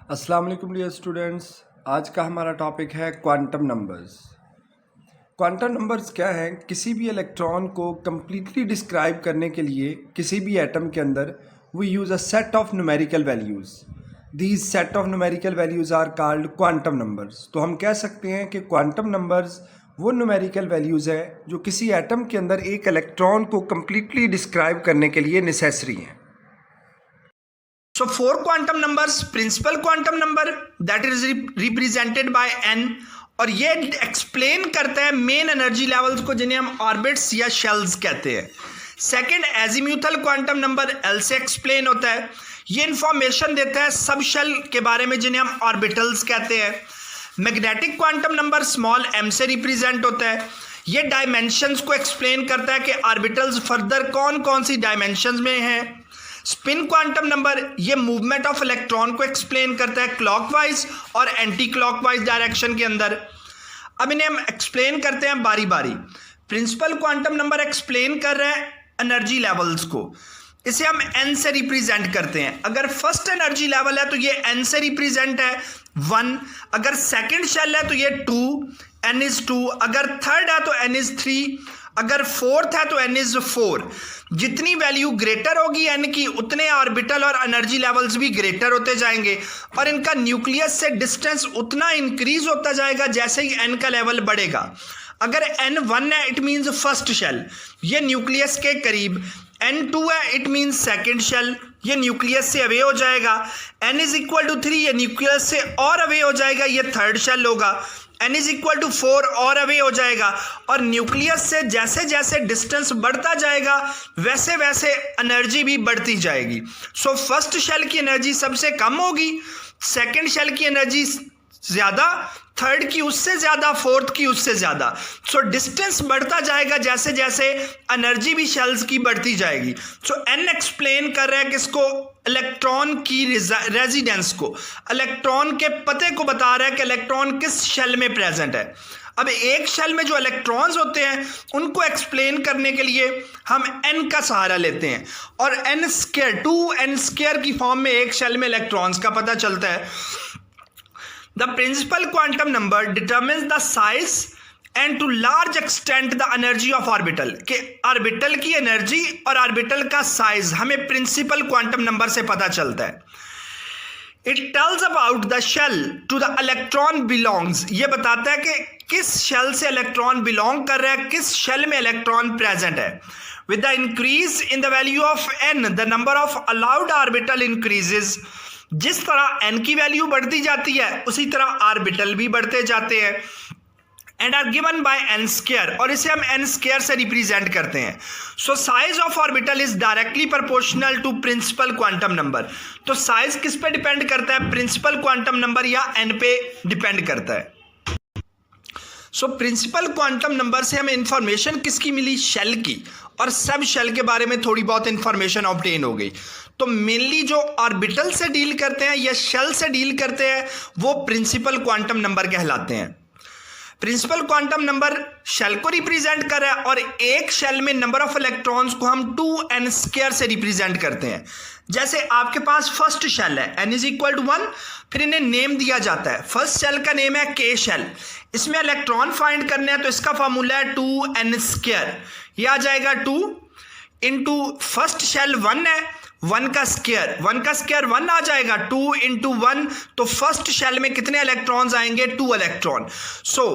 अस्सलाम वालेकुम dear students. आज का हमारा टॉपिक है क्वांटम नंबर्स। क्वांटम नंबर्स क्या हैं? किसी भी इलेक्ट्रॉन को कंप्लीटली डिस्क्राइब करने के लिए किसी भी एटम के अंदर we use a set of numerical values. These set of numerical values are called quantum numbers. तो हम कह सकते हैं कि क्वांटम नंबर्स वो न्यूमेरिकल वैल्यूज़ है जो किसी एटम के अंदर एक इलेक्ट्रॉन को कंप्लीटली डिस्क्राइब करने के लिए नेसेसरी हैं। So four quantum numbers, principal quantum number that is represented by n, और ये एक्सप्लेन करता है मेन एनर्जी लेवल्स को जिन्हें हम ऑर्बिट्स या शेल्स कहते हैं। Second azimuthal quantum number L से एक्सप्लेन होता है। ये इंफॉर्मेशन देता है सब शेल के बारे में जिन्हें हम ऑर्बिटल्स कहते हैं। Magnetic quantum number small m से रिप्रेजेंट होता है। ये डायमेंशंस को एक्सप्लेन करता है कि ऑर्बिटल्स फर्दर कौन कौन सी डायमेंशंस में हैं। स्पिन क्वांटम नंबर ये मूवमेंट ऑफ इलेक्ट्रॉन को एक्सप्लेन करता है क्लॉकवाइज और एंटी क्लॉकवाइज डायरेक्शन के अंदर। अब इन्हें हम एक्सप्लेन करते हैं बारी बारी। प्रिंसिपल क्वांटम नंबर एक्सप्लेन कर रहा है एनर्जी लेवल्स को। इसे हम n से रिप्रेजेंट करते हैं। अगर फर्स्ट एनर्जी लेवल है तो ये n से रिप्रेजेंट है 1। अगर सेकंड शेल है तो ये 2, n is 2। अगर थर्ड है तो n is 3। अगर फोर्थ है तो n is 4। जितनी वैल्यू ग्रेटर होगी n की उतने ऑर्बिटल और एनर्जी लेवल्स भी ग्रेटर होते जाएंगे और इनका न्यूक्लियस से डिस्टेंस उतना इंक्रीज होता जाएगा जैसे ही n का लेवल बढ़ेगा। अगर n 1 है इट मीन्स फर्स्ट शेल, ये न्यूक्लियस के करीब। n 2 है इट मीन्स सेकेंड शेल, ये न्यूक्लियस से अवे हो जाएगा। n is equal to 3 ये न्यूक्लियस से और अवे हो जाएगा, ये थर्ड शेल होगा। n is equal to 4 और अवे हो जाएगा। और न्यूक्लियस से जैसे जैसे डिस्टेंस बढ़ता जाएगा वैसे वैसे एनर्जी भी बढ़ती जाएगी। सो फर्स्ट शेल की एनर्जी सबसे कम होगी, सेकेंड शेल की एनर्जी ज्यादा, थर्ड की उससे ज्यादा, फोर्थ की उससे ज्यादा। सो डिस्टेंस बढ़ता जाएगा जैसे जैसे एनर्जी भी शेल्स की बढ़ती जाएगी। सो n एक्सप्लेन कर रहा है किसको? इलेक्ट्रॉन की रेजिडेंस को, इलेक्ट्रॉन के पते को बता रहा है कि इलेक्ट्रॉन किस शेल में प्रेजेंट है। अब एक शेल में जो इलेक्ट्रॉन्स होते हैं उनको एक्सप्लेन करने के लिए हम n का सहारा लेते हैं और n स्क्वायर 2n स्क्वायर की फॉर्म में एक शेल में इलेक्ट्रॉन्स का पता चलता है। The principal quantum number determines the size and to large extent the energy of orbital। कि ऑर्बिटल की एनर्जी और ऑर्बिटल का साइज हमें प्रिंसिपल क्वांटम नंबर से पता चलता है। It tells about the shell to the electron belongs। ये बताता है कि किस शेल से इलेक्ट्रॉन बिलोंग कर रहा है, किस शेल में इलेक्ट्रॉन प्रेजेंट है। With the increase in the value of n, the number of allowed orbital increases। जिस तरह n की वैल्यू बढ़ती जाती है उसी तरह ऑर्बिटल भी बढ़ते जाते हैं। And are given by n square, और इसे हम n स्क्वायर से रिप्रेजेंट करते हैं। So size of orbital is directly proportional to principal quantum number. तो साइज किस पे डिपेंड करता है? प्रिंसिपल क्वांटम नंबर या n पे डिपेंड करता है। सो प्रिंसिपल क्वांटम नंबर से हमें इंफॉर्मेशन किसकी मिली? शेल की, और सब शेल के बारे में थोड़ी बहुत इंफॉर्मेशन ऑब्टेन हो गई। तो मेनली जो ऑर्बिटल से डील करते हैं या शेल से डील करते हैं वो प्रिंसिपल क्वांटम नंबर कहलाते हैं। प्रिंसिपल क्वांटम नंबर शेल को रिप्रेजेंट कर रहा है और एक शेल में नंबर ऑफ इलेक्ट्रॉन्स को हम 2n स्क्वायर से रिप्रेजेंट करते हैं। जैसे आपके पास फर्स्ट शेल है n is equal to 1, फिर इन्हें नेम दिया जाता है। फर्स्ट शेल का नेम है k शेल, इसमें इलेक्ट्रॉन फाइंड करने हैं तो इसका फार्मूला है 2n स्क्वायर। यह आ जाएगा 2 इंटू फर्स्ट शेल 1 है, 1 का स्क्वायर 1 आ जाएगा 2 इंटू 1, तो फर्स्ट शेल में कितने इलेक्ट्रॉन्स आएंगे? 2 इलेक्ट्रॉन। सो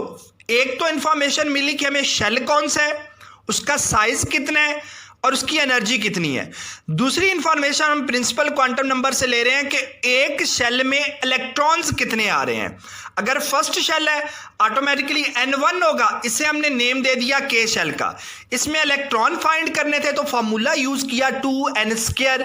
एक तो इंफॉर्मेशन मिली कि हमें शेल कौन सा है, उसका साइज कितना है और उसकी एनर्जी कितनी है। दूसरी इंफॉर्मेशन हम प्रिंसिपल क्वांटम नंबर से ले रहे हैं कि एक शेल में इलेक्ट्रॉन्स कितने आ रहे हैं। अगर फर्स्ट शेल है ऑटोमेटिकली n1 होगा, इसे हमने नेम दे दिया k शेल का। इसमें इलेक्ट्रॉन फाइंड करने थे तो फॉर्मूला यूज किया 2n square.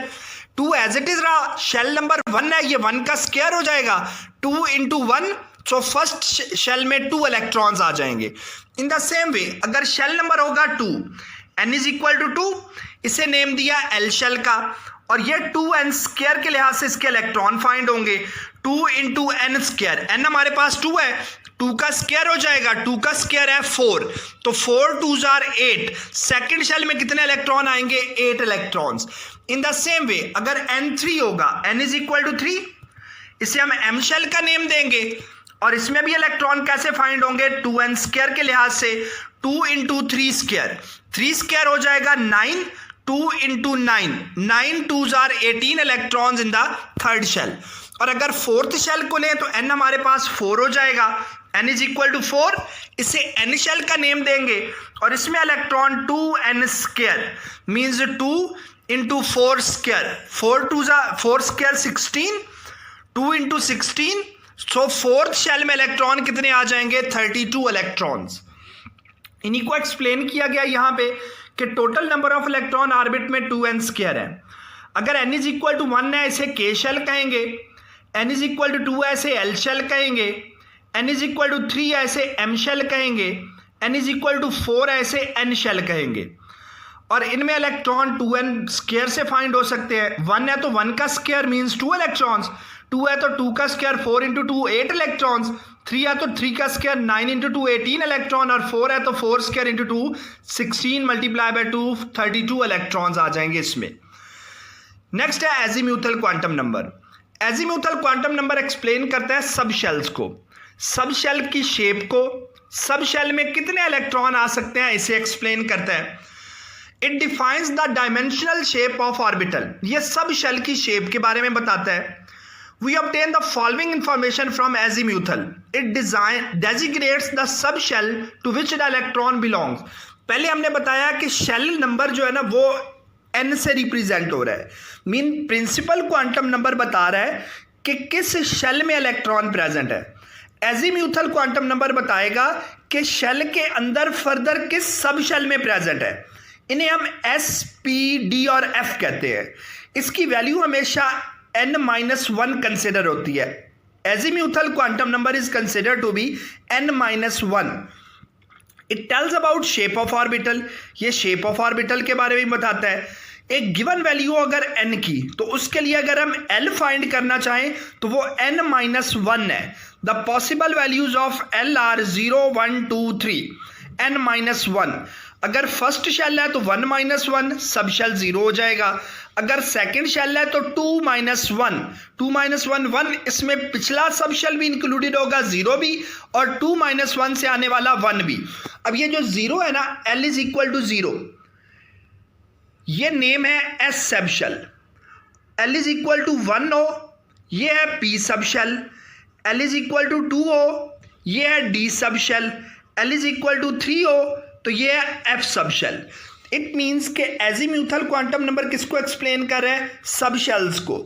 2 as it is रहा, शेल नंबर 1 है, ये 1 का स्क्वायर हो जाएगा 2 इंटू 1। सो फर्स्ट शेल में 2 इलेक्ट्रॉन्स आ जाएंगे। इन द सेम वे अगर शेल नंबर होगा 2, n is equal to 2, इसे नेम दिया l शेल का, और ये 2n स्क्वायर के लिहाज से इसके इलेक्ट्रॉन फाइंड होंगे 2 इंटू n स्क्वायर। n हमारे पास 2 है, 2 का स्क्वायर हो जाएगा, 2 का स्क्वायर है 4, तो 4 2s are 8। सेकेंड शेल में कितने इलेक्ट्रॉन आएंगे? 8 electrons. In the same way अगर n3 होगा, n is equal to 3, इसे हम m शेल का नेम देंगे और इसमें भी इलेक्ट्रॉन कैसे फाइंड होंगे 2n स्क्वायर के लिहाज से 2 इंटू 3 स्क्वायर 3 स्क्वायर हो जाएगा 9 2 into 9 2s are 18 electrons in the third shell और अगर फोर्थ शेल को लें तो n हमारे पास 4 हो जाएगा n इज इक्वल टू 4 इसे n शेल का नेम देंगे और इसमें electron 2n square means 2 into 4 square 4 square 16 2 into 16 सो फोर्थ शेल में इलेक्ट्रॉन कितने आ जाएंगे 32 इलेक्ट्रॉन्स। इन्हीं को एक्सप्लेन किया गया यहां पे कि total number of electron orbit में 2n स्क्वायर है। अगर n इज इक्वल टू 1 है इसे k शेल कहेंगे, n इज इक्वल टू 2 है इसे l शेल कहेंगे, n इज इक्वल टू 3 है इसे m शेल कहेंगे, n इज इक्वल टू 4 है इसे n शेल कहेंगे। और इनमें इलेक्ट्रॉन 2n स्क्वायर से फाइंड हो सकते हैं। 1 है तो 1 का स्क्वायर मींस 2 इलेक्ट्रॉन्स, 2 है तो 2 का स्क्वायर 4 इंटू 2 8 इलेक्ट्रॉन्स, 3 है तो 3 का स्क्वायर 9 इंटू 2 18 इलेक्ट्रॉन और 4 है तो 4 square into 2 16 multiply by 2 32 electrons आ जाएंगे इसमें। नेक्स्ट है azimuthal quantum number. Azimuthal quantum number explain करता है सब शेल्स को, सब शेल की शेप को, सब शेल में कितने इलेक्ट्रॉन आ सकते हैं इसे एक्सप्लेन करता है। It defines the dimensional shape of orbital, ये सब शेल की शेप के बारे में बताता है। We obtain the following information from azimuthal. It designates the subshell to which the electron belongs. पहले हमने बताया कि शेल नंबर जो है ना वो n से रिप्रेजेंट हो रहा है, मीन प्रिंसिपल क्वांटम नंबर बता रहा है कि किस शेल में इलेक्ट्रॉन प्रेजेंट है। एजीम्यूथल क्वांटम नंबर बताएगा कि शेल के अंदर फर्दर किस सब शेल में प्रेजेंट है। इन्हें हम s, p, d और f कहते हैं। इसकी वैल्यू हमेशा n-1 कंसिडर होती है। Azimuthal quantum number is consider to be n-1। It tells about shape of orbital, ये शेप ऑफ ऑर्बिटल के बारे में बताता है। एक गिवन वैल्यू अगर n की तो उसके लिए अगर हम l फाइंड करना चाहें तो वो n-1 है। The possible values of l are 0 1 2 3 n-1। अगर फर्स्ट शेल है तो 1-1 सब शेल 0 हो जाएगा। अगर सेकंड शेल है तो 2-1 1 इसमें पिछला सब शेल भी इंक्लूडेड होगा 0 भी और 2-1 से आने वाला 1 भी। अब ये जो 0 है ना l इज इक्वल टू 0, ये नेम है s sub shell. l is equal to 1 हो ये है p sub shell, l is equal to 2 हो ये है d sub shell, l is equal to 3 हो तो ये है f sub shell. It means के एजीम्यूथल क्वांटम नंबर किसको एक्सप्लेन कर रहे हैं, सब शेल्स को।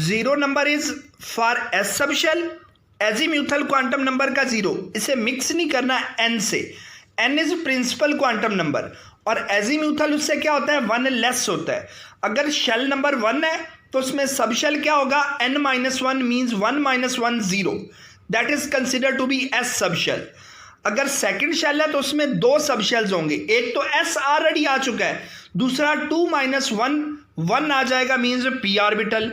0 number is for s sub shell, azimuthal quantum number का 0 इसे मिक्स नहीं करना n से, n is principal quantum number और एजीम्यूथल उससे क्या होता है 1 लेस होता है। अगर शेल नंबर 1 है तो उसमें सब शेल क्या होगा n-1 means 1-1 0, that is consider to be s sub shell. अगर सेकंड शेल है तो उसमें 2 सब शेल्स होंगे, एक तो s ऑलरेडी आ चुका है, दूसरा 2-1 1 आ जाएगा मींस p ऑर्बिटल।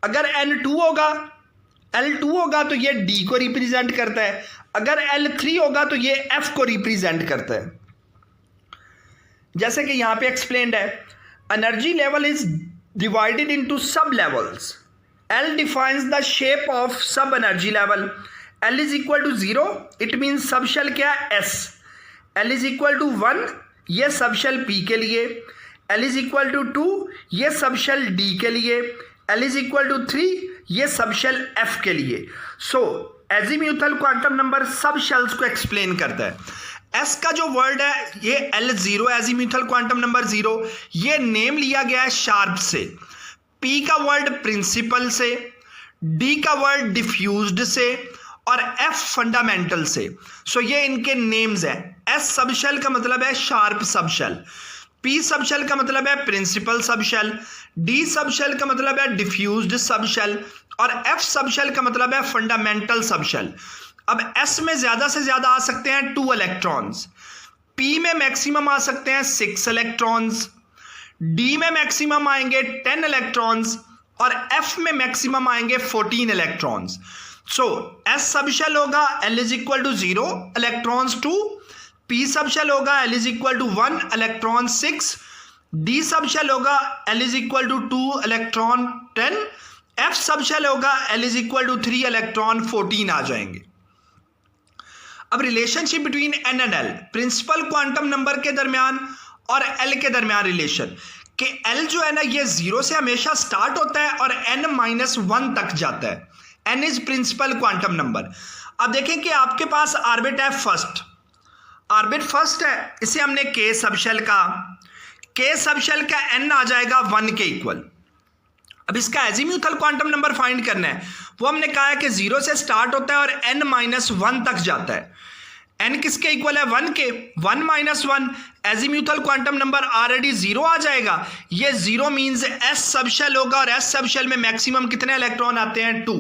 अगर n2 होगा l2 होगा तो ये d को रिप्रेजेंट करता है, अगर l3 होगा तो ये f को रिप्रेजेंट करता है। जैसे कि यहां पे एक्सप्लेन्ड है, energy level is divided into sub levels. l defines the shape of sub energy level. L is equal to 0 it mean sub shell क्या है S, L is equal to 1 ये सब शेल P के लिए, L is equal to 2 ये सब shell D के लिए, L इज इक्वल टू 3 ये सब शेल F के लिए। So azimuthal quantum number sub shells को एक्सप्लेन करता है। S का जो वर्ड है ये L0 एजीम्यूथल क्वांटम नंबर 0, ये नेम लिया गया है शार्प से, P का वर्ड प्रिंसिपल से, D का वर्ड डिफ्यूज्ड से और F फंडामेंटल से। सो ये इनके नेम्स हैं। S सब शेल का मतलब है शार्प सब शेल, P सब शेल का मतलब है प्रिंसिपल सब शेल, D सब शेल का मतलब है डिफ्यूज्ड सब शेल और F सब शेल का मतलब है फंडामेंटल सब शेल। अब S में ज्यादा से ज्यादा आ सकते हैं 2 इलेक्ट्रॉन्स, P में मैक्सिमम आ सकते हैं 6 इलेक्ट्रॉन्स, D में मैक्सिमम आएंगे 10 इलेक्ट्रॉन्स और F में मैक्सिमम आएंगे 14 electrons. So S sub shell होगा L is equal to 0 electrons 2, P sub shell होगा L is equal to 1 electron 6, D sub shell होगा L is equal to 2 electron 10, F sub shell होगा L is equal to 3 electron 14 आ जाएंगे। अब relationship between N and L, principal quantum number के दरमियान और L के दरमियान रिलेशन कि एल जो है ना ये 0 से हमेशा स्टार्ट होता है और n माइनस 1 तक जाता है। n is principal quantum number. अब देखें कि आपके पास ऑर्बिट है फर्स्ट, ऑर्बिट फर्स्ट है, इसे हमने k सबशेल का, k सबशेल का n आ जाएगा 1 के इक्वल। अब इसका एजीम्यूथल क्वांटम नंबर फाइंड करना है, वो हमने कहा है कि 0 से स्टार्ट होता है और n माइनस 1 तक जाता है। n किसके इक्वल है? 1 के। 1 minus 1 azimuthal quantum number already 0 आ जाएगा। ये 0 मींस s सबशेल होगा और s सबशेल में मैक्सिमम कितने इलेक्ट्रॉन आते हैं? 2।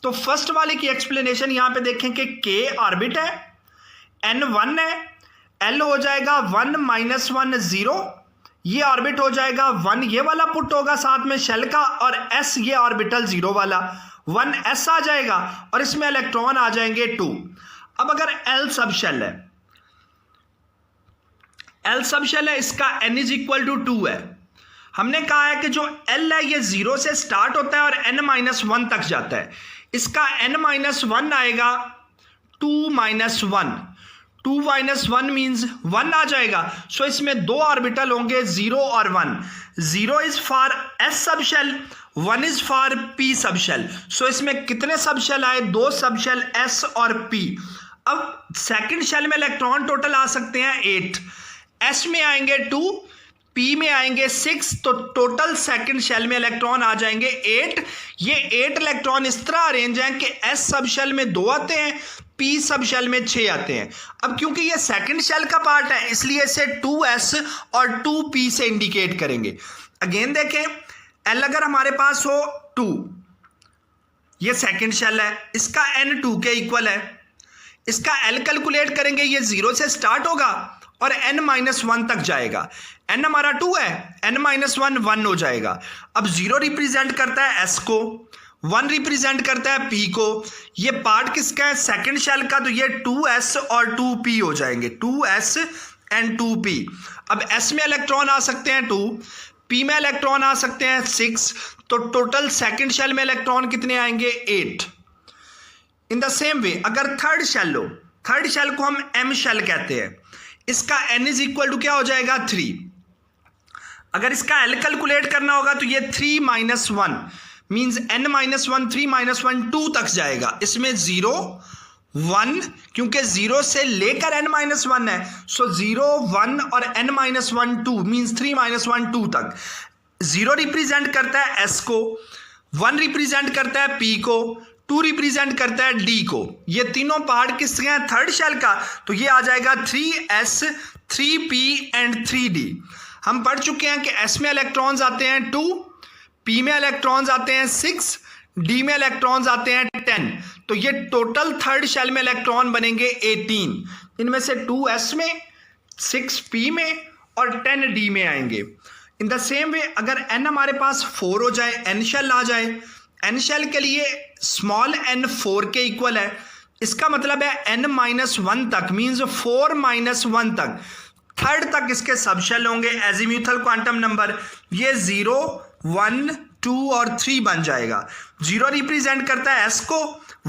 तो फर्स्ट वाले की एक्सप्लेनेशन यहां पे देखें कि k ऑर्बिट है, n 1 है, l हो जाएगा 1 माइनस 1 0, ये ऑर्बिट हो जाएगा 1, ये वाला पुट होगा साथ में शेल का, और s ये ऑर्बिटल 0 वाला 1s आ जाएगा और इसमें इलेक्ट्रॉन आ जाएंगे 2। अब अगर l सब शेल है, l सब शेल है, इसका n इज इक्वल टू 2 है। हमने कहा है कि जो l है ये 0 से स्टार्ट होता है और n माइनस 1 तक जाता है। इसका n माइनस 1 आएगा 2 माइनस 1, 2 माइनस 1 मीन्स 1 आ जाएगा। सो इसमें दो ऑर्बिटल होंगे 0 और 1। 0 is for s sub shell, 1 is for p sub shell. So इसमें कितने सब शेल आए? 2 सब शेल s और p। अब सेकंड शेल में इलेक्ट्रॉन टोटल आ सकते हैं 8, s में आएंगे 2, p में आएंगे 6, तो टोटल सेकंड शेल में इलेक्ट्रॉन आ जाएंगे 8। ये 8 इलेक्ट्रॉन इस तरह अरेंज हैं कि s सब शेल में 2 आते हैं, p सब शेल में 6 आते हैं। अब क्योंकि ये सेकंड शेल का पार्ट है इसलिए इसे 2s और 2p से इंडिकेट करेंगे। अगेन देखें, l अगर हमारे पास हो 2, ये सेकंड शेल है, इसका n 2 के इक्वल है, इसका l कैलकुलेट करेंगे, ये 0 से स्टार्ट होगा और n माइनस 1 तक जाएगा। n हमारा 2 है, n माइनस 1 1 हो जाएगा। अब 0 रिप्रेजेंट करता है s को, 1 रिप्रेजेंट करता है p को। ये पार्ट किसका है? सेकंड शेल का, तो ये 2s और 2p हो जाएंगे, 2s एंड 2p। अब s में इलेक्ट्रॉन आ सकते हैं 2, p में इलेक्ट्रॉन आ सकते हैं 6, तो टोटल सेकंड शेल में इलेक्ट्रॉन कितने आएंगे? 8। इन द सेम वे अगर थर्ड शेल लो, थर्ड शेल को हम m शेल कहते हैं, इसका n इज इक्वल टू क्या हो जाएगा? 3। अगर इसका l कैलकुलेट करना होगा तो ये 3 minus 1 means n minus 1, 3 minus 1 2 तक जाएगा। इसमें 0 1, क्योंकि 0 से लेकर n माइनस 1 है, सो 0 1 और n माइनस 1 2 मीन्स 3 माइनस 1 2 तक। 0 रिप्रेजेंट करता है s को, 1 रिप्रेजेंट करता है p को, 2 रिप्रेजेंट करता है d को। ये तीनों पार्ट किसके हैं? थर्ड शेल का, तो ये आ जाएगा 3s 3p एंड 3d। हम पढ़ चुके हैं कि s में इलेक्ट्रॉन्स आते हैं 2, p में इलेक्ट्रॉन्स आते हैं 6, d में इलेक्ट्रॉन्स आते हैं 10, तो ये टोटल थर्ड शेल में इलेक्ट्रॉन बनेंगे 18। इनमें से 2s में, 6p में और 10d में आएंगे। इन द सेम वे अगर n हमारे पास 4 हो जाए, n शेल आ जाए, n शेल के लिए स्मॉल n 4 के इक्वल है, इसका मतलब है n माइनस 1 तक मीन्स 4 माइनस 1 तक, थर्ड तक इसके सब शेल होंगे। एजीम्यूथल क्वांटम नंबर ये 0 1 2 और 3 बन जाएगा। 0 रिप्रेजेंट करता है s को,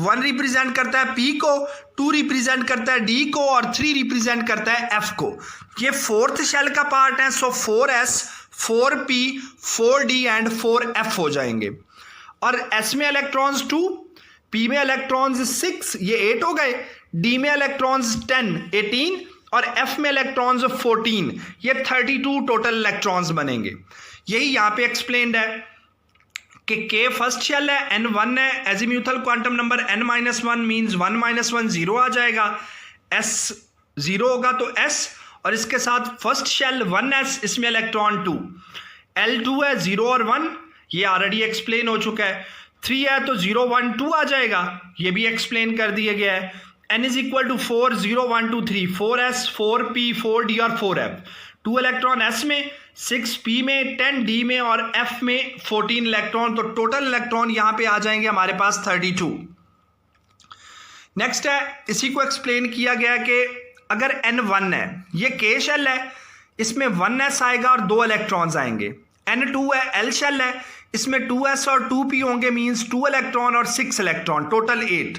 1 रिप्रेजेंट करता है p को, 2 रिप्रेजेंट करता है d को और 3 रिप्रेजेंट करता है f को। ये फोर्थ शेल का पार्ट है, सो 4s 4p 4d and 4f हो जाएंगे। और s में इलेक्ट्रॉन्स 2, p में इलेक्ट्रॉन्स 6, ये 8 हो गए, d में इलेक्ट्रॉन्स 10 18 और f में इलेक्ट्रॉन्स 14, ये 32 टोटल इलेक्ट्रॉन्स बनेंगे। यही यहाँ पे एक्सप्लेन्ड है कि k फर्स्ट शेल है, n 1 है, azimuthal quantum number n minus 1 means 1 minus 1 0 आ जाएगा, s 0 होगा तो s, और इसके साथ फर्स्ट शेल 1s, इसमें इलेक्ट्रॉन 2, l2 है 0 और 1, ये ऑलरेडी एक्सप्लेन हो चुका है। 3 है तो 0 1 2 आ जाएगा, ये भी एक्सप्लेन कर दिया गया है। n is equal to 4 0 1 2 3 4s 4p 4d और 4f, 2 इलेक्ट्रॉन s में, 6p में, 10d में और f में 14 इलेक्ट्रॉन, तो टोटल इलेक्ट्रॉन यहाँ पे आ जाएंगे हमारे पास 32। नेक्स्ट है, इसी को एक्सप्लेन किया गया कि अगर n 1 है, ये k शेल है, इसमें 1s आएगा और 2 इलेक्ट्रॉन्स आएंगे। n 2 है, l शेल है, इसमें 2s और 2p होंगे, मींस 2 इलेक्ट्रॉन और 6 electron, total 8।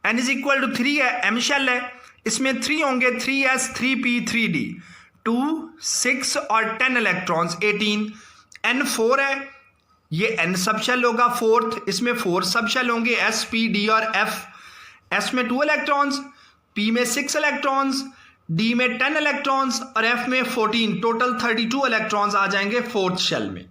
n is equal to 3 है, m शेल है, इसमें 3 होंगे, 3s 3p 3d, 2 6 और 10 इलेक्ट्रॉन्स 18। n 4 है, ये n सब शेल होगा फोर्थ, इसमें 4 सब शेल होंगे, s p d और f। s में 2 इलेक्ट्रॉन्स, p में 6 इलेक्ट्रॉन्स, d में 10 इलेक्ट्रॉन्स और f में 14, टोटल 32 इलेक्ट्रॉन्स आ जाएंगे फोर्थ शेल में।